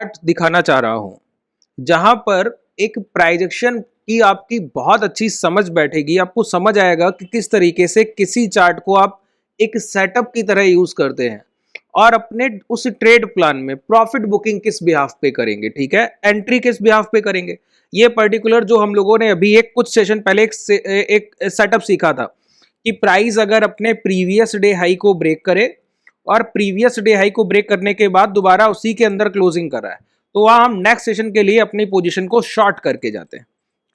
दिखाना चाह रहा हूं जहां पर एक प्राइजेक्शन की आपकी बहुत अच्छी समझ बैठेगी, आपको समझ आएगा कि किस तरीके से किसी चार्ट को आप एक सेटअप की तरह यूज करते हैं और अपने उस ट्रेड प्लान में प्रॉफिट बुकिंग किस बिहाफ पे करेंगे, ठीक है, एंट्री किस बिहाफ पे करेंगे। ये पर्टिकुलर जो हम लोगों ने अभी एक कुछ सेशन पहले एक सेटअप सीखा था कि प्राइस अगर अपने प्रीवियस डे हाई को ब्रेक करे और प्रीवियस डे हाई को ब्रेक करने के बाद दोबारा उसी के अंदर क्लोजिंग कर रहा है, तो वहां हम नेक्स्ट सेशन के लिए अपनी पोजीशन को शॉर्ट करके जाते हैं,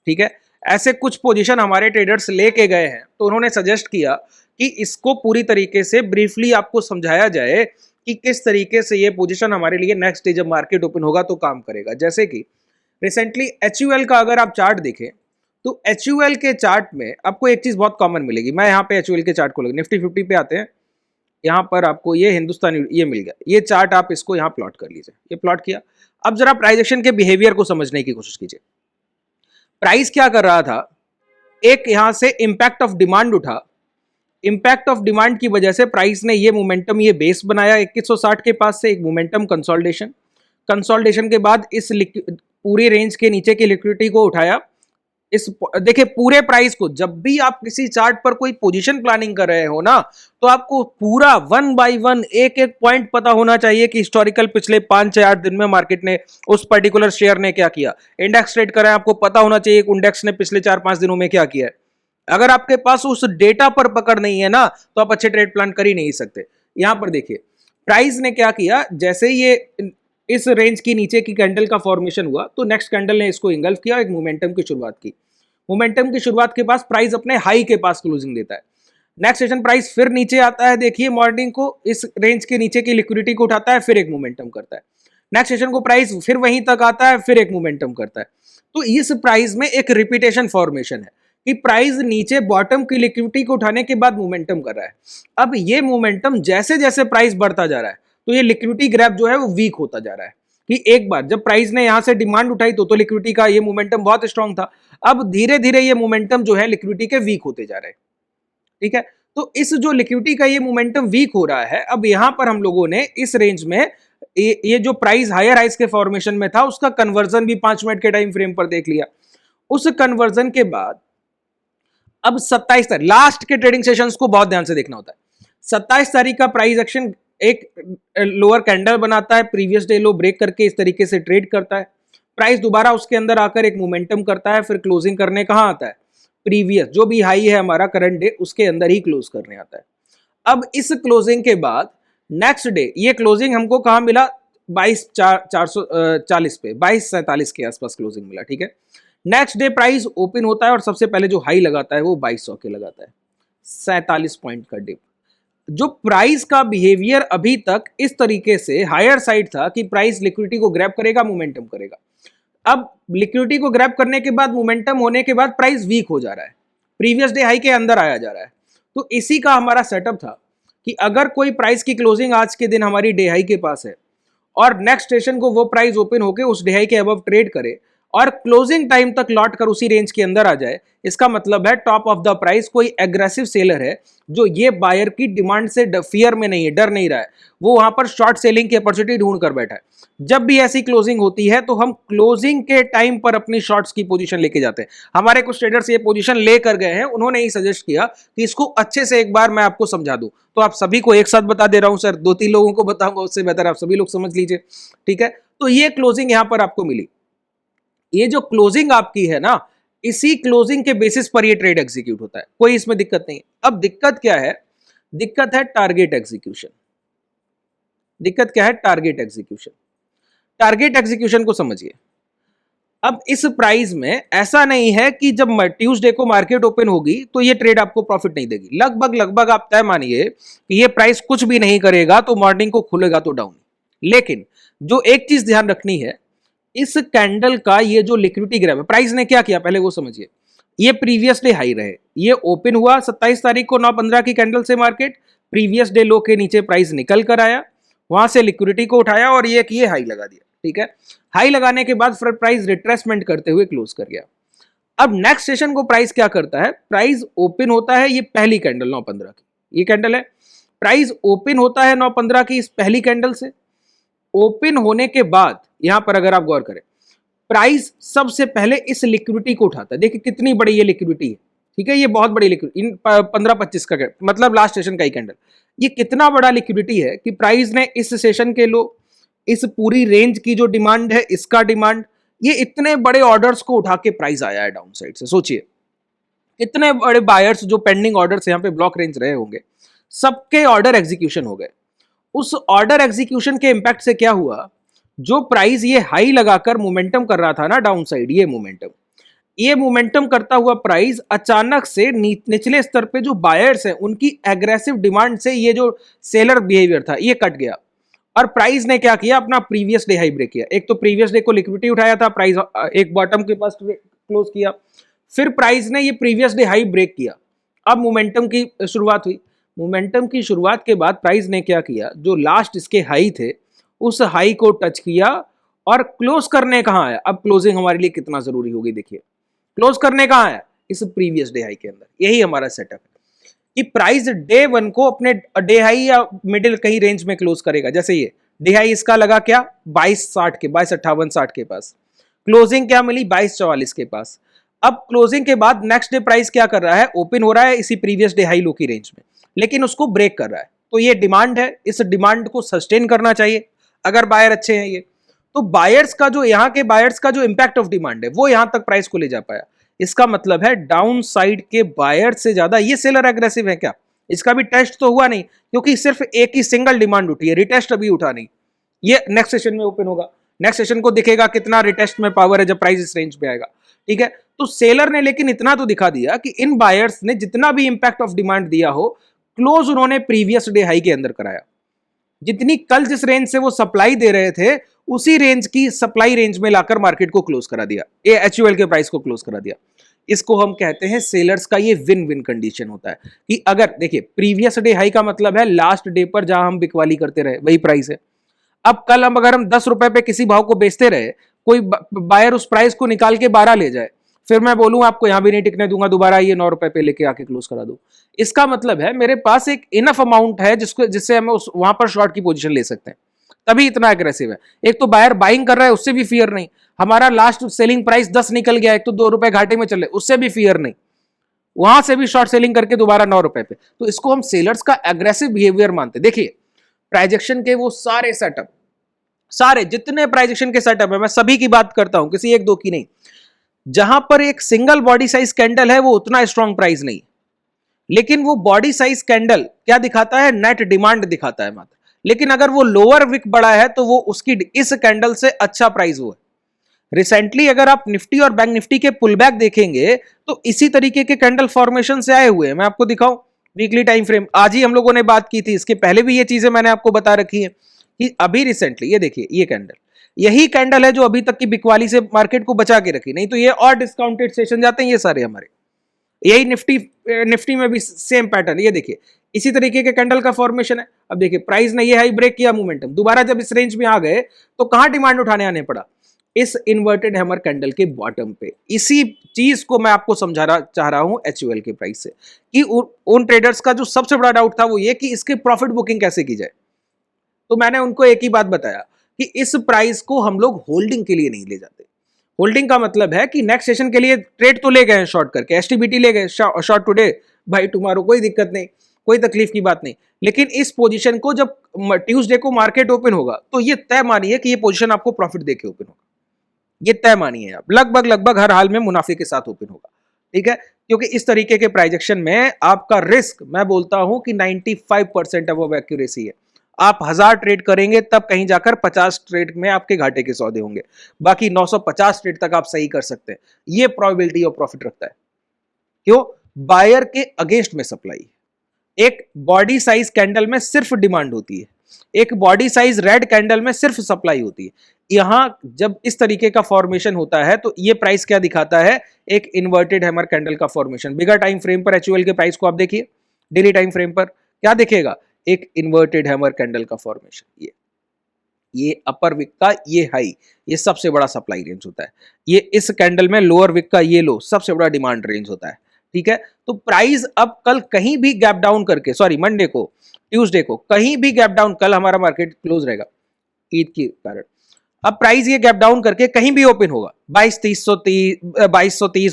ठीक है। ऐसे कुछ पोजीशन हमारे ट्रेडर्स लेके गए हैं, तो उन्होंने सजेस्ट किया कि इसको पूरी तरीके से ब्रीफली आपको समझाया जाए कि किस तरीके से ये पोजीशन हमारे लिए नेक्स्ट डे जब मार्केट ओपन होगा तो काम करेगा। जैसे कि रिसेंटली HUL का अगर आप चार्ट देखें तो HUL के चार्ट में आपको एक चीज बहुत कॉमन मिलेगी। मैं यहाँ पे HUL के चार्ट को निफ्टी 50 पे आते हैं, यहाँ पर आपको ये हिंदुस्तानी ये मिल गया, ये चार्ट आप इसको यहाँ प्लॉट कर लीजिए, ये प्लॉट किया। अब जरा प्राइस एक्शन के बिहेवियर को समझने की कोशिश कीजिए। प्राइस क्या कर रहा था, एक यहां से इंपैक्ट ऑफ डिमांड उठा, इंपैक्ट ऑफ डिमांड की वजह से प्राइस ने ये मोमेंटम, ये बेस बनाया 2160 के पास से, एक मोमेंटम कंसोलिडेशन, कंसोलिडेशन के बाद इस पूरी रेंज के नीचे की लिक्विडिटी को उठाया। इस देखिए पूरे प्राइस को, जब भी आप किसी चार्ट पर कोई पोजीशन प्लानिंग कर रहे हो ना, तो आपको पूरा 1 बाय 1 एक एक पॉइंट पता होना चाहिए कि हिस्टोरिकल पिछले 5-8 दिन में मार्केट ने, उस पर्टिकुलर शेयर ने क्या किया। इंडेक्स ट्रेड कर रहे हैं, आपको पता होना चाहिए कि इंडेक्स ने पिछले 4-5 दिनों में क्या किया है। अगर आपके पास उस डेटा पर पकड़ नहीं है ना, तो आप अच्छे ट्रेड प्लान कर ही नहीं सकते। यहां पर देखिए प्राइस ने क्या किया, जैसे ये इस रेंज की नीचे की कैंडल का फॉर्मेशन हुआ तो नेक्स्ट कैंडल ने इसको इंगल्फ किया, एक मोमेंटम की शुरुआत की। मोमेंटम की शुरुआत के पास प्राइस अपने हाई के पास क्लोजिंग देता है। नेक्स्ट सेशन प्राइस फिर नीचे आता है, देखिए मॉर्निंग को इस रेंज के नीचे की लिक्विडिटी को उठाता है, फिर एक मोमेंटम करता है। नेक्स्ट सेशन को प्राइस फिर वहीं तक आता है, फिर एक मोमेंटम करता है। तो इस प्राइस में एक रिपीटेशन फॉर्मेशन है कि प्राइस नीचे बॉटम की लिक्विडिटी को उठाने के बाद मोमेंटम कर रहा है। अब ये मोमेंटम जैसे जैसे प्राइस बढ़ता जा रहा है तो ये लिक्विडिटी ग्रैब जो है वो वीक होता जा रहा है कि एक बार जब प्राइस ने यहां से डिमांड उठाई तो लिक्विडिटी का ये मोमेंटम बहुत स्ट्रांग था। अब धीरे धीरे ये मोमेंटम जो है लिक्विडिटी के वीक होते जा रहे हैं, ठीक है। तो इस जो लिक्विडिटी का ये मोमेंटम वीक हो रहा है, अब यहां पर हम लोगों ने इस रेंज में ये जो प्राइस हायर हाइस के फॉर्मेशन में था उसका कन्वर्जन भी 5 मिनट के टाइम फ्रेम पर देख लिया। उस कन्वर्जन के बाद अब 27 तारीख, लास्ट के ट्रेडिंग सेशंस को बहुत ध्यान से देखना होता है। 27 तारीख का प्राइस एक्शन एक लोअर कैंडल बनाता है, प्रीवियस डे लो ब्रेक करके इस तरीके से ट्रेड करता है। प्राइस दोबारा उसके अंदर आकर एक मोमेंटम करता है, फिर क्लोजिंग करने कहां आता है, प्रीवियस जो भी हाई है हमारा करंट डे उसके अंदर ही क्लोज करने आता है। अब इस क्लोजिंग के बाद नेक्स्ट डे ये क्लोजिंग हमको कहां मिला, 22,440 पे, 2247 के आसपास क्लोजिंग मिला, ठीक है। नेक्स्ट डे प्राइस ओपन होता है और सबसे पहले जो हाई लगाता है वो 2200 के लगाता है, 47 पॉइंट का डिप। जो प्राइस का बिहेवियर अभी तक इस तरीके से हायर साइड था कि प्राइस लिक्विडिटी को ग्रैब करेगा, मोमेंटम करेगा। अब लिक्विडिटी को ग्रैब करने के बाद, मोमेंटम होने के बाद प्राइस वीक हो जा रहा है, प्रीवियस डे हाई के अंदर आया जा रहा है। तो इसी का हमारा सेटअप था कि अगर कोई प्राइस की क्लोजिंग आज के दिन हमारी डे हाई के पास है और नेक्स्ट सेशन को वो प्राइस ओपन होकर उस डे हाई के अबव ट्रेड करे और क्लोजिंग टाइम तक लौट कर उसी रेंज के अंदर आ जाए, इसका मतलब है टॉप ऑफ द प्राइस कोई एग्रेसिव सेलर है जो ये बायर की डिमांड से फियर में नहीं है, डर नहीं रहा है, वो वहां पर शॉर्ट सेलिंग की अपॉर्चुनिटी ढूंढ कर बैठा है। जब भी ऐसी क्लोजिंग होती है तो हम क्लोजिंग के टाइम पर अपनी शॉर्ट्स की पोजीशन लेके जाते हैं। हमारे कुछ ट्रेडर्स ये पोजीशन लेकर गए हैं, उन्होंने ही सजेस्ट किया कि इसको अच्छे से एक बार मैं आपको समझा दूं, तो आप सभी को एक साथ बता दे रहा हूं सर, 2-3 लोगों को बताऊंगा, उससे बेहतर आप सभी लोग समझ लीजिए, ठीक है। तो ये क्लोजिंग यहां पर आपको मिली, ये जो क्लोजिंग आपकी है ना, इसी क्लोजिंग के बेसिस पर ये ट्रेड एग्जीक्यूट होता है, कोई इसमें दिक्कत नहीं है। अब दिक्कत क्या है, दिक्कत है टारगेट एग्जीक्यूशन। दिक्कत क्या है, टारगेट एग्जीक्यूशन। टारगेट एग्जीक्यूशन को समझिए। अब इस प्राइस में ऐसा नहीं है कि जब ट्यूसडे को मार्केट ओपन होगी तो ये ट्रेड आपको प्रॉफिट नहीं देगी। लगभग आप तय मानिए कि ये प्राइस कुछ भी नहीं करेगा तो मॉर्निंग को खुलेगा तो डाउन। लेकिन जो एक चीज ध्यान रखनी है, इस कैंडल का ये जो लिक्विडिटी ग्रैब है, प्राइस ने क्या किया पहले वो समझिए। ये प्रीवियस डे हाई रहे, ये ओपन हुआ 27 तारीख को 9:15 की कैंडल से मार्केट, प्रीवियस डे लो के नीचे प्राइस निकल कर आया, वहां से लिक्विडिटी को उठाया और ये हाई लगा दिया, ठीक है। हाई लगाने के बाद फिर प्राइस रिट्रेसमेंट करते हुए क्लोज कर गया। अब नेक्स्ट सेशन को प्राइस क्या करता है, प्राइस ओपन होता है, ये पहली कैंडल 9:15 की, ये कैंडल है, प्राइस ओपन होता है 9:15 की इस पहली कैंडल से। ओपन होने के बाद यहां पर अगर आप गौर करें, प्राइस सबसे पहले इस लिक्विडिटी को उठाता है। देखिए कितनी बड़ी ये लिक्विडिटी है, ठीक है, ये बहुत बड़ी लिक्विडिटी, इन 15-25 का मतलब लास्ट सेशन का ही कैंडल, ये कितना बड़ा लिक्विडिटी है कि प्राइस ने इस सेशन के लो, इस पूरी रेंज की जो डिमांड है, इसका डिमांड, ये इतने बड़े ऑर्डर्स को उठा के प्राइस आया है डाउन साइड से। सोचिए कितने बड़े बायर्स जो पेंडिंग ऑर्डर्स यहाँ पे ब्लॉक रेंज रहे होंगे, सबके ऑर्डर एग्जीक्यूशन हो गए। उस ऑर्डर एग्जीक्यूशन के इंपैक्ट से क्या हुआ, जो प्राइस ये हाई लगाकर मोमेंटम कर रहा था ना डाउन साइड, ये मोमेंटम करता हुआ प्राइस अचानक से निचले स्तर पे जो बायर्स हैं उनकी एग्रेसिव डिमांड से ये जो सेलर बिहेवियर था ये कट गया, और प्राइस ने क्या किया, अपना प्रीवियस डे हाई ब्रेक किया। एक तो प्रीवियस डे को लिक्विडिटी उठाया था, प्राइस एक बॉटम के पास क्लोज किया, फिर प्राइस ने ये प्रीवियस डे हाई ब्रेक किया। अब मोमेंटम की शुरुआत हुई, मोमेंटम की शुरुआत के बाद प्राइस ने क्या किया, जो लास्ट इसके हाई थे उस हाई को टच किया और क्लोज करने कहाँ आया। अब क्लोजिंग हमारे लिए कितना जरूरी होगी, देखिए क्लोज करने कहाँ आया, इस प्रीवियस डे हाई के अंदर। यही हमारा सेटअप है कि प्राइस डे वन को अपने डे हाई या मिडिल कहीं रेंज में क्लोज करेगा। जैसे ये डे हाई इसका लगा क्या 2260 के 2258-60 के पास, क्लोजिंग क्या मिली 2244 के पास। अब क्लोजिंग के बाद नेक्स्ट डे प्राइस क्या कर रहा है, ओपन हो रहा है इसी प्रीवियस डे हाई लो की रेंज में, लेकिन उसको ब्रेक कर रहा है। तो ये डिमांड है, इस डिमांड को सस्टेन करना चाहिए अगर बायर अच्छे हैं। ये तो बायर्स का जो यहाँ के बायर्स का जो इंपैक्ट ऑफ डिमांड है वो यहां तक प्राइस को ले जा पाया। इसका मतलब है डाउन साइड के बायर से ज्यादा ये सेलर एग्रेसिव है क्या, इसका भी टेस्ट तो हुआ नहीं, क्योंकि सिर्फ एक ही सिंगल डिमांड उठी है, रिटेस्ट अभी उठा नहीं। ये नेक्स्ट सेशन में ओपन होगा, नेक्स्ट सेशन को दिखेगा कितना रिटेस्ट में पावर है जब प्राइस इस रेंज पे आएगा, ठीक है। तो सेलर ने लेकिन इतना तो दिखा दिया कि इन बायर्स ने जितना भी इंपैक्ट ऑफ डिमांड दिया हो, क्लोज उन्होंने प्रीवियस डे हाई के अंदर कराया। जितनी कल जिस रेंज से वो सप्लाई दे रहे थे उसी रेंज की सप्लाई रेंज में लाकर मार्केट को क्लोज करा दिया, ये एचयूएल के प्राइस को क्लोज करा दिया। इसको हम कहते हैं सेलर्स का ये विन विन कंडीशन होता है कि अगर देखिए प्रीवियस डे हाई का मतलब है लास्ट डे पर जहां हम बिकवाली करते रहे वही प्राइस है। अब कल हम अगर हम 10 रुपए पे किसी भाव को बेचते रहे, कोई बायर उस प्राइस को निकाल के 12 ले जाए, फिर मैं बोलूं आपको यहां भी नहीं टिकने दूंगा, दोबारा ये 9 रुपए पे लेके आके क्लोज करा दूं, इसका मतलब है मेरे पास एक इनफ अमाउंट है जिससे हम वहां पर शॉर्ट की पोजीशन ले सकते हैं, तभी इतना एग्रेसिव है। एक तो बायर बाइंग कर रहा है उससे भी फियर नहीं, हमारा लास्ट सेलिंग प्राइस 10 निकल गया, एक तो 2 रुपए घाटे में चले उससे भी फियर नहीं, वहां से भी शॉर्ट सेलिंग करके दोबारा 9 रुपए पे। तो इसको हम सेलर्स का एग्रेसिव बिहेवियर मानते हैं। देखिए प्राइजेक्शन के वो सारे सेटअप, सारे जितने प्राइजेक्शन के सेटअप है मैं सभी की बात करता हूं, किसी एक दो की नहीं। जहां पर एक सिंगल बॉडी साइज कैंडल है वो उतना स्ट्रॉन्ग प्राइस नहीं, लेकिन वो बॉडी साइज कैंडल क्या दिखाता है, नेट डिमांड दिखाता है मात्र। लेकिन अगर वो लोअर विक बड़ा है तो वो उसकी इस कैंडल से अच्छा प्राइस वो है। रिसेंटली अगर आप निफ्टी और बैंक निफ्टी के पुलबैक देखेंगे तो इसी तरीके के कैंडल फॉर्मेशन से आए हुए हैं। मैं आपको दिखाऊं वीकली टाइम फ्रेम, आज ही हम लोगों ने बात की थी, इसके पहले भी ये चीजें मैंने आपको बता रखी है कि अभी रिसेंटली ये देखिए ये कैंडल, यही कैंडल है जो अभी तक की बिकवाली से मार्केट को बचा के रखी, नहीं तो ये और डिस्काउंटेड सेशन जाते हैं ये सारे हमारे। यही निफ्टी में भी सेम पैटर्न, ये देखिए इसी तरीके के कैंडल का फॉर्मेशन है। अब देखिए प्राइस ने ये हाई ब्रेक किया, मोमेंटम दोबारा जब इस रेंज में आ गए तो कहां डिमांड उठाने आने पड़ा, इस इन्वर्टेड हैमर कैंडल के बॉटम पे। इसी चीज को मैं आपको समझाना चाह रहा हूं एचयूएल के प्राइस से कि उन ट्रेडर्स का जो सबसे बड़ा डाउट था वो ये कि इसके प्रॉफिट बुकिंग कैसे की जाए। तो मैंने उनको एक ही बात बताया कि इस प्राइस को हम लोग होल्डिंग के लिए नहीं ले जाते। होल्डिंग का मतलब है कि नेक्स्ट सेशन के लिए ट्रेड तो ले गए हैं शॉर्ट करके, एसटीबीटी ले गए शॉर्ट टुडे भाई टुमारो, कोई दिक्कत नहीं, कोई तकलीफ की बात नहीं। लेकिन इस पोजीशन को जब ट्यूसडे को मार्केट ओपन होगा तो ये तय मानिए कि ये पोजीशन आपको प्रॉफिट देके ओपन होगा, ये तय मानिए आप, लगभग हर हाल में मुनाफे के साथ ओपन होगा, ठीक है। क्योंकि इस तरीके के प्राइजेक्शन में आपका रिस्क मैं बोलता हूं कि 95% अबव एक्यूरेसी है। आप 1000 ट्रेड करेंगे तब कहीं जाकर 50 ट्रेड में आपके घाटे के सौदे होंगे, बाकी 950 ट्रेड तक आप सही कर सकते हैं। ये प्रोबेबिलिटी ऑफ प्रॉफिट रखता है। क्यों? बायर के अगेंस्ट में सप्लाई, एक बॉडी साइज कैंडल में सिर्फ डिमांड होती है, एक बॉडी साइज रेड कैंडल में सिर्फ सप्लाई होती है। यहां जब इस तरीके का फॉर्मेशन होता है तो ये प्राइस क्या दिखाता है, एक इन्वर्टेड हैमर कैंडल का फॉर्मेशन। बिगर टाइम फ्रेम पर एचयूएल के प्राइस को आप देखिए, डेली टाइम फ्रेम पर क्या दिखेगा, एक इन्वर्टेड हैमर कैंडल का फॉर्मेशन। ये अपर विक का ये हाई, ये सबसे बड़ा सप्लाई रेंज होता है। ये इस कैंडल में लोअर विक का ये लो सबसे बड़ा डिमांड रेंज होता है, ठीक है। तो प्राइस अब कल कहीं भी गैप डाउन करके, सॉरी मंडे को ट्यूसडे को कहीं भी गैप डाउन, कल हमारा मार्केट क्लोज रहेगा ईद के कारण। अब प्राइस ये गैप डाउन करके कहीं भी ओपन होगा 2230,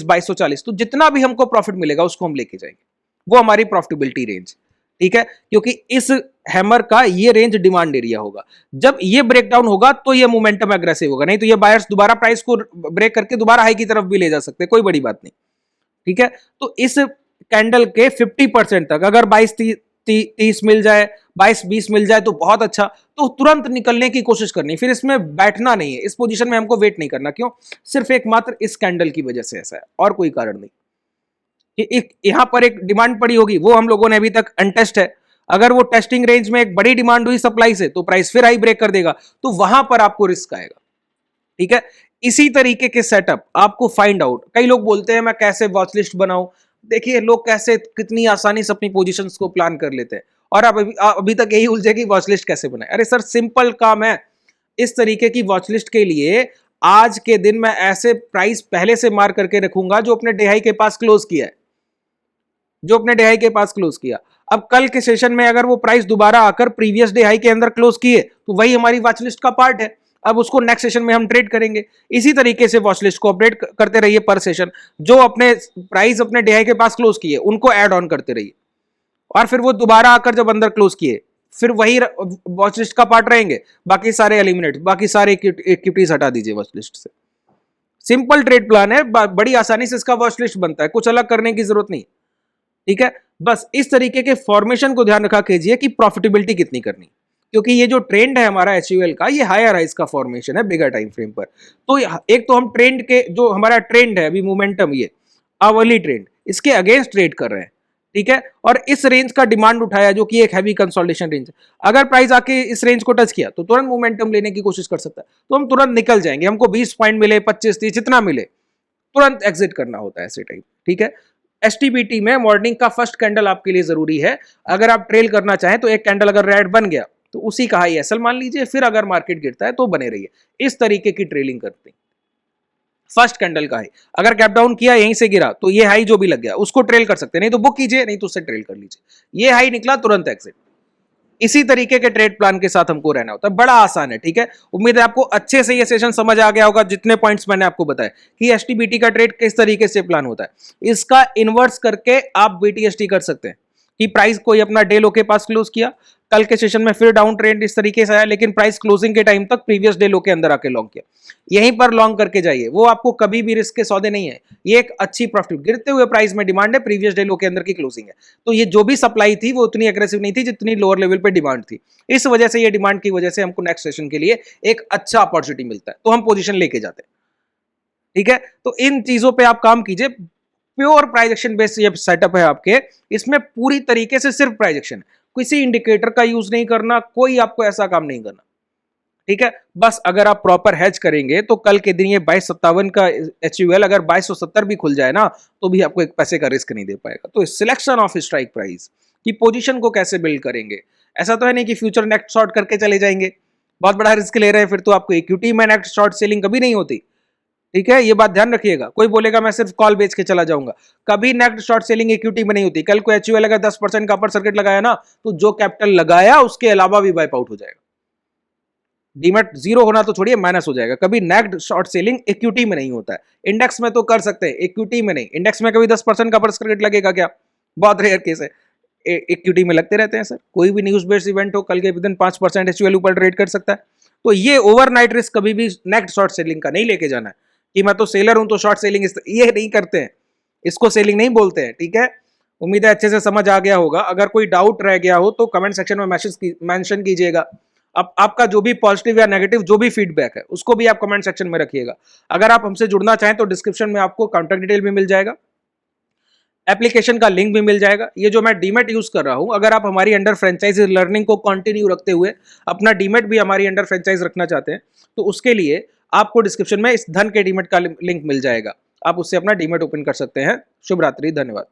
2240, तो जितना भी हमको प्रॉफिट मिलेगा उसको हम लेके जाएंगे, वो हमारी प्रॉफिटेबिलिटी रेंज, ठीक है, क्योंकि इस हैमर का ये रेंज डिमांड एरिया होगा। जब ये ब्रेक डाउन होगा तो ये मोमेंटम एग्रेसिव होगा, नहीं तो ये बायर्स दोबारा प्राइस को ब्रेक करके दोबारा हाई की तरफ भी ले जा सकते हैं, कोई बड़ी बात नहीं, ठीक है। तो इस कैंडल के 50% तक अगर 2230 मिल जाए, 2220 मिल जाए तो बहुत अच्छा, तो तुरंत निकलने की कोशिश करनी, फिर इसमें बैठना नहीं है, इस पोजीशन में हमको वेट नहीं करना। क्यों? सिर्फ एक मात्र इस कैंडल की वजह से ऐसा है, और कोई कारण नहीं। यहां पर एक डिमांड पड़ी होगी, वो हम लोगों ने अभी तक अनटेस्ट है, अगर वो टेस्टिंग रेंज में एक बड़ी डिमांड हुई सप्लाई से तो प्राइस फिर हाई ब्रेक कर देगा, तो वहां पर आपको रिस्क आएगा, ठीक है। इसी तरीके के सेटअप आपको फाइंड आउट, कई लोग बोलते हैं मैं कैसे वॉच लिस्ट बनाऊं, देखिए लोग कैसे कितनी आसानी से अपनी पोजीशंस को प्लान कर लेते हैं, और आप अभी तक यही उलझे कि वॉच लिस्ट कैसे बनाए। अरे सर सिंपल काम है, इस तरीके की वॉच लिस्ट के लिए आज के दिन मैं ऐसे प्राइस पहले से मार्क करके रखूंगा जो अपने डे हाई के पास क्लोज किया है, जो अपने डे हाई के पास क्लोज किया। अब कल के सेशन में अगर वो प्राइस दोबारा आकर प्रीवियस डे हाई के अंदर क्लोज किए तो वही हमारी वॉच लिस्ट का पार्ट है, अब उसको नेक्स्ट सेशन में हम ट्रेड करेंगे। इसी तरीके से वॉच लिस्ट को अपडेट करते रहिए पर सेशन, जो अपने प्राइस अपने डे हाई के पास क्लोज किए उनको ऐड ऑन करते रहिए, और फिर वो दोबारा आकर जब अंदर क्लोज किए फिर वही वॉच लिस्ट का पार्ट रहेंगे, बाकी सारे एलिमिनेट, बाकी सारे इक्विटीज हटा दीजिए वॉच लिस्ट से। सिंपल ट्रेड प्लान है, बड़ी आसानी से इसका वॉच लिस्ट बनता है, कुछ अलग करने की जरूरत नहीं, ठीक है। बस इस तरीके के फॉर्मेशन को ध्यान रखा कीजिए कि प्रॉफिटेबिलिटी कितनी करनी, क्योंकि ये जो ट्रेंड है हमारा एचयूएल का, ये हायर हाइज का फॉर्मेशन है बिगर टाइम फ्रेम पर। तो एक तो हम ट्रेंड के, जो हमारा ट्रेंड है अभी मोमेंटम, ये आवरली ट्रेंड, इसके अगेंस्ट ट्रेड कर रहे हैं, ठीक है, और इस रेंज का डिमांड उठाया जो कि एक हैवी कंसोलिडेशन रेंज है। अगर प्राइस आके इस रेंज को टच किया तो तुरंत मोमेंटम लेने की कोशिश कर सकता है, तो हम तुरंत निकल जाएंगे, हमको 20 पॉइंट मिले, 25 30 जितना मिले तुरंत एग्जिट करना होता है ऐसे टाइम, ठीक है। एसटीबीटी में मॉर्निंग का फर्स्ट कैंडल आपके लिए जरूरी है, अगर आप ट्रेल करना चाहें तो एक कैंडल अगर रेड बन गया तो उसी का हाई एसएल मान लीजिए, फिर अगर मार्केट गिरता है तो बने रहिए, इस तरीके की ट्रेलिंग करते हैं। फर्स्ट कैंडल का हाई अगर गैप डाउन किया, यहीं से गिरा, तो ये हाई जो भी लग गया उसको ट्रेल कर सकते हैं, नहीं तो बुक कीजिए, नहीं तो उससे ट्रेल कर लीजिए, ये हाई निकला तुरंत एग्जिट। इसी तरीके के ट्रेड प्लान के साथ हमको रहना होता है, बड़ा आसान है, ठीक है। उम्मीद है आपको अच्छे से ये सेशन समझ आ गया होगा, जितने पॉइंट्स मैंने आपको बताए कि एसटीबीटी का ट्रेड किस तरीके से प्लान होता है। इसका इन्वर्स करके आप बीटीएसटी कर सकते हैं कि प्राइस कोई अपना डे लो के पास क्लोज किया, कल के सेशन में फिर डाउन ट्रेंड इस तरीके से आया, लेकिन प्राइस क्लोजिंग के टाइम तक प्रीवियस डे लो के अंदर आके लॉन्ग किया, यहीं पर लॉन्ग करके जाइए, वो आपको कभी भी रिस्क के सौदे नहीं है, ये एक अच्छी प्रॉफिट, गिरते हुए प्राइस में डिमांड है, प्रीवियस डे लो के अंदर की क्लोजिंग है, तो ये जो भी सप्लाई थी वो उतनी एग्रेसिव नहीं थी जितनी लोअर लेवल पे डिमांड थी, इस वजह से ये डिमांड की वजह से हमको नेक्स्ट सेशन के लिए एक अच्छा अपॉर्चुनिटी मिलता है, तो हम पोजीशन लेके जाते हैं, ठीक है। तो इन चीजों पे आप काम कीजिए, प्योर प्राइजेक्शन बेस्ड ये सेटअप है आपके, इसमें पूरी तरीके से सिर्फ प्राइजेक्शन है, किसी इंडिकेटर का यूज नहीं करना, कोई आपको ऐसा काम नहीं करना, ठीक है। बस अगर आप प्रॉपर हेज करेंगे तो कल के दिन ये 2257 का एचयूएल अगर 2270 भी खुल जाए ना तो भी आपको एक पैसे का रिस्क नहीं दे पाएगा। तो सिलेक्शन ऑफ स्ट्राइक प्राइस की पोजीशन को कैसे बिल्ड करेंगे, ऐसा तो है नहीं कि फ्यूचर नेट शॉर्ट करके चले जाएंगे, बहुत बड़ा रिस्क ले रहे हैं, फिर तो आपको इक्विटी में नेट शॉर्ट सेलिंग कभी नहीं होती, ठीक है, ये बात ध्यान रखिएगा। कोई बोलेगा मैं सिर्फ कॉल बेच के चला जाऊंगा, कभी नेट शॉर्ट सेलिंग इक्विटी में नहीं होती। कल को एचयूएल अगर 10% का अपर सर्किट लगाया ना तो जो कैपिटल लगाया उसके अलावा भी वाइप आउट हो जाएगा, डीमेट जीरो होना तो छोड़िए माइनस हो जाएगा। कभी नेट शॉर्ट सेलिंग इक्विटी में नहीं होता है, इंडेक्स में तो कर सकते हैं, इक्विटी में नहीं। इंडेक्स में कभी 10% का अपर सर्किट लगेगा क्या? बहुत रेयर केस है। इक्विटी में लगते रहते हैं सर, कोई भी न्यूज बेस्ड इवेंट हो, कल के विदिन 5% एचयूएल ऊपर ट्रेड कर सकता है। तो ये ओवरनाइट रिस्क कभी भी नेट शॉर्ट सेलिंग का नहीं लेके जाना है कि मैं तो सेलर हूं तो शॉर्ट सेलिंग, ये नहीं करते हैं, इसको सेलिंग नहीं बोलते हैं, ठीक है। उम्मीद है अच्छे से समझ आ गया होगा। अगर कोई डाउट रह गया हो तो कमेंट सेक्शन में मेंशन कीजिएगा। अब आपका जो भी पॉजिटिव या नेगेटिव जो भी फीडबैक है उसको भी आप कमेंट सेक्शन में रखिएगा। अगर आप हमसे जुड़ना चाहें तो डिस्क्रिप्शन में आपको कॉन्टैक्ट डिटेल भी मिल जाएगा, एप्लीकेशन का लिंक भी मिल जाएगा। ये जो मैं डीमेट यूज कर रहा हूं, अगर आप हमारी अंडर फ्रेंचाइज लर्निंग को कंटिन्यू रखते हुए अपना डीमेट भी हमारी अंडर फ्रेंचाइज रखना चाहते हैं तो उसके लिए आपको डिस्क्रिप्शन में इस धन के डीमेट का लिंक मिल जाएगा, आप उससे अपना डीमेट ओपन कर सकते हैं। शुभ रात्रि, धन्यवाद।